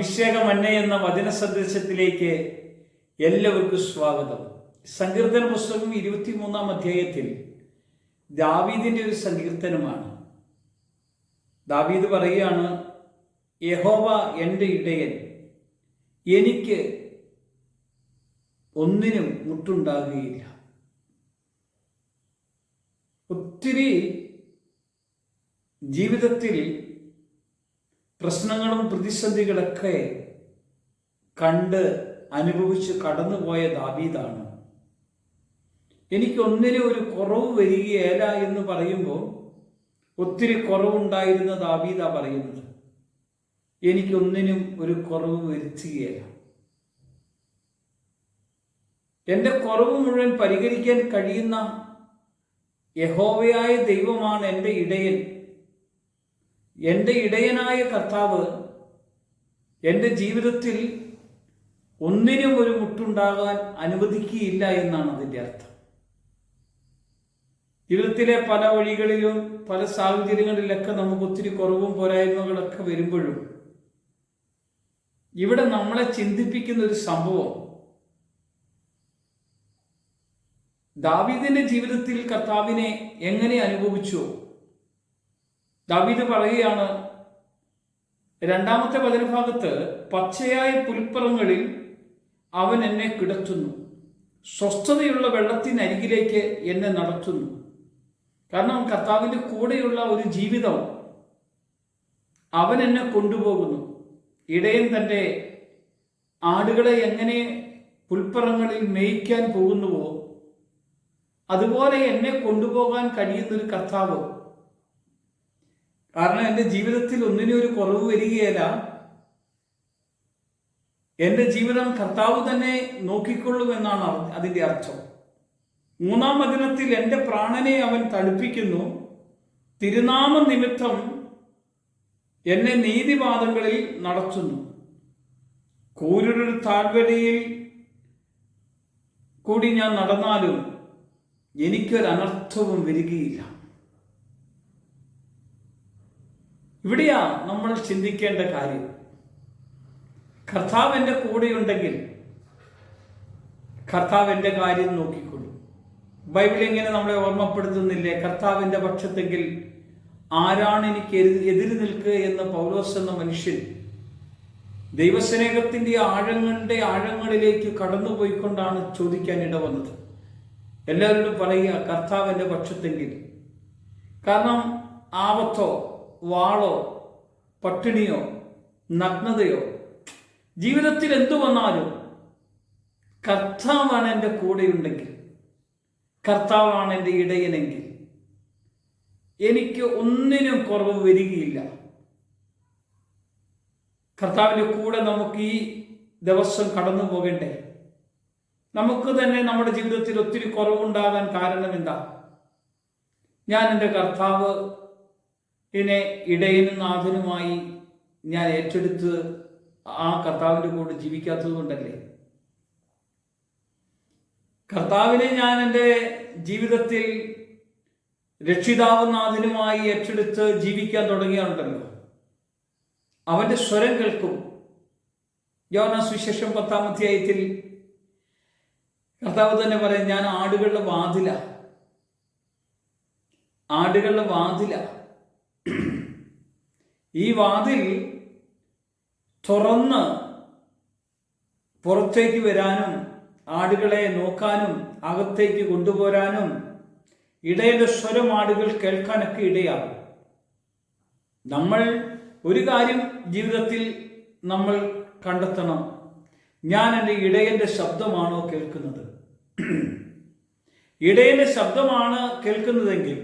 അഭിഷേകമന്ന എന്ന വചന സന്ദേശത്തിലേക്ക് എല്ലാവർക്കും സ്വാഗതം. സങ്കീർത്തന പുസ്തകം 23-ാം അധ്യായത്തിൽ ദാവീദിന്റെ ഒരു സങ്കീർത്തനമാണ്. ദാവീദ് പറയുകയാണ്, യഹോവ എൻ്റെ ഇടയൻ, എനിക്ക് ഒന്നിനും മുട്ടുണ്ടാകുകയില്ല. ഒത്തിരി ജീവിതത്തിൽ പ്രശ്നങ്ങളും പ്രതിസന്ധികളൊക്കെ കണ്ട് അനുഭവിച്ച് കടന്നുപോയ ദാവീദാണ്. എനിക്കൊന്നിനും ഒരു കുറവ് വരികയില്ല എന്ന് പറയുമ്പോൾ ഒത്തിരി കുറവുണ്ടായിരുന്ന ദാവീദാ പറയുന്നത്, എനിക്കൊന്നിനും ഒരു കുറവ് വരുത്തുകയില്ല. എൻ്റെ കുറവ് മുഴുവൻ പരിഹരിക്കാൻ കഴിയുന്ന യഹോവയായ ദൈവമാണ് എൻ്റെ ഇടയൻ. എൻ്റെ ഇടയനായ കർത്താവ് എൻ്റെ ജീവിതത്തിൽ ഒന്നിനും ഒരു മുട്ടുണ്ടാകാൻ അനുവദിക്കുകയില്ല എന്നാണ് അതിൻ്റെ അർത്ഥം. ജീവിതത്തിലെ പല വഴികളിലും പല സാഹചര്യങ്ങളിലൊക്കെ നമുക്ക് ഒത്തിരി കുറവും പോരായ്മകളൊക്കെ വരുമ്പോഴും ഇവിടെ നമ്മളെ ചിന്തിപ്പിക്കുന്ന ഒരു സംഭവം, ദാവീദിന്റെ ജീവിതത്തിൽ കർത്താവിനെ എങ്ങനെ അനുഭവിച്ചു? ദാവീദ് പറയുകയാണ്, 2-ാമത്തെ വചനഭാഗത്ത്, പച്ചയായ പുൽപ്പുറങ്ങളിൽ അവൻ എന്നെ കിടത്തുന്നു, സ്വസ്ഥതയുള്ള വെള്ളത്തിനരികിലേക്ക് എന്നെ നടത്തുന്നു. കാരണം കർത്താവിൻ്റെ കൂടെയുള്ള ഒരു ജീവിതം അവൻ എന്നെ കൊണ്ടുപോകുന്നു. ഇടയൻ തൻ്റെ ആടുകളെ എങ്ങനെ പുൽപ്പുറങ്ങളിൽ മേയ്ക്കാൻ പോകുന്നുവോ അതുപോലെ എന്നെ കൊണ്ടുപോകാൻ കഴിയുന്നൊരു കർത്താവ്. കാരണം എൻ്റെ ജീവിതത്തിൽ ഒന്നിനും ഒരു കുറവ് വരികയില്ല. എൻ്റെ ജീവിതം കർത്താവ് തന്നെ നോക്കിക്കൊള്ളുമെന്നാണ് അതിൻ്റെ അർത്ഥം. 3-ാം വചനത്തിൽ, എൻ്റെ പ്രാണനെ അവൻ തണുപ്പിക്കുന്നു, തിരുനാമ നിമിത്തം എന്നെ നീതിപാതങ്ങളിൽ നടത്തുന്നു. കൂരിരുൾ താഴ്വരയിൽ കൂടി ഞാൻ നടന്നാലും എനിക്കൊരനർത്ഥവും വരികയില്ല. ഇവിടെയാ നമ്മൾ ചിന്തിക്കേണ്ട കാര്യം. കർത്താവ് എൻ്റെ കൂടെയുണ്ടെങ്കിൽ കർത്താവ് എൻ്റെ കാര്യം നോക്കിക്കൊള്ളും. ബൈബിൾ എങ്ങനെ നമ്മളെ ഓർമ്മപ്പെടുത്തുന്നില്ലേ, കർത്താവിൻ്റെ പക്ഷത്തെങ്കിൽ ആരാണ് എനിക്ക് എതിര് നിൽക്കുക എന്ന് പൗലോസ് എന്ന മനുഷ്യൻ ദൈവസ്നേഹത്തിൻ്റെ ആഴങ്ങളിലേക്ക് കടന്നുപോയിക്കൊണ്ടാണ് ചോദിക്കാൻ ഇടവന്നത്. എല്ലാവരോടും പറയുക, കർത്താവ് എൻ്റെ പക്ഷത്തെങ്കിൽ. കാരണം ആപത്തോ വാളോ പട്ടിണിയോ നഗ്നതയോ ജീവിതത്തിൽ എന്തു വന്നാലും കർത്താവാണ് എൻ്റെ കൂടെയുണ്ടെങ്കിൽ, കർത്താവാണ് എൻ്റെ ഇടയനെങ്കിൽ എനിക്ക് ഒന്നിനും കുറവ് വരികയില്ല. കർത്താവിൻ്റെ കൂടെ നമുക്ക് ഈ ദിവസം കടന്നു പോകണ്ടേ? നമുക്ക് തന്നെ നമ്മുടെ ജീവിതത്തിൽ ഒത്തിരി കുറവുണ്ടാകാൻ കാരണം എന്താ? ഞാൻ എൻ്റെ കർത്താവ് ഇതിനെ ഇടയനും നാഥനുമായി ഞാൻ ഏറ്റെടുത്ത് ആ കർത്താവിൻ്റെ കൂടെ ജീവിക്കാത്തത് കൊണ്ടല്ലേ? കർത്താവിനെ ഞാൻ എൻ്റെ ജീവിതത്തിൽ രക്ഷിതാവും നാഥനുമായി ഏറ്റെടുത്ത് ജീവിക്കാൻ തുടങ്ങിയാണല്ലോ, അവൻ്റെ സ്വരം കേൾക്കും. യോഹന്നാൻ സുവിശേഷം 10-ാം അധ്യായത്തിൽ കർത്താവ് തന്നെ പറയും, ഞാൻ ആടുകളുടെ വാതില. ഈ വാതിൽ തുറന്ന് പുറത്തേക്ക് വരാനും ആടുകളെ നോക്കാനും അകത്തേക്ക് കൊണ്ടുപോരാനും ഇടയന്റെ സ്വരം ആടുകൾ കേൾക്കാനൊക്കെ ഇടയാകും. നമ്മൾ ഒരു കാര്യം ജീവിതത്തിൽ നമ്മൾ കണ്ടെത്തണം, ഞാൻ എൻ്റെ ഇടയന്റെ ശബ്ദമാണോ കേൾക്കുന്നത്? ഇടയന്റെ ശബ്ദമാണ് കേൾക്കുന്നതെങ്കിൽ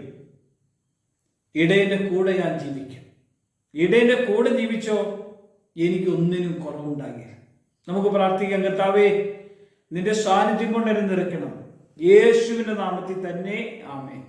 ഇടയന്റെ കൂടെ ഞാൻ ജീവിക്കും. ഇടയന്റെ കൂടെ ജീവിച്ചോ എനിക്കൊന്നിനും കുറവുണ്ടാകില്ല. നമുക്ക് പ്രാർത്ഥിക്കാം, കർത്താവേ നിന്റെ സാന്നിധ്യം കൊണ്ട് എന്നെ നിറയ്ക്കണം, യേശുവിന്റെ നാമത്തിൽ തന്നെ, ആമേൻ.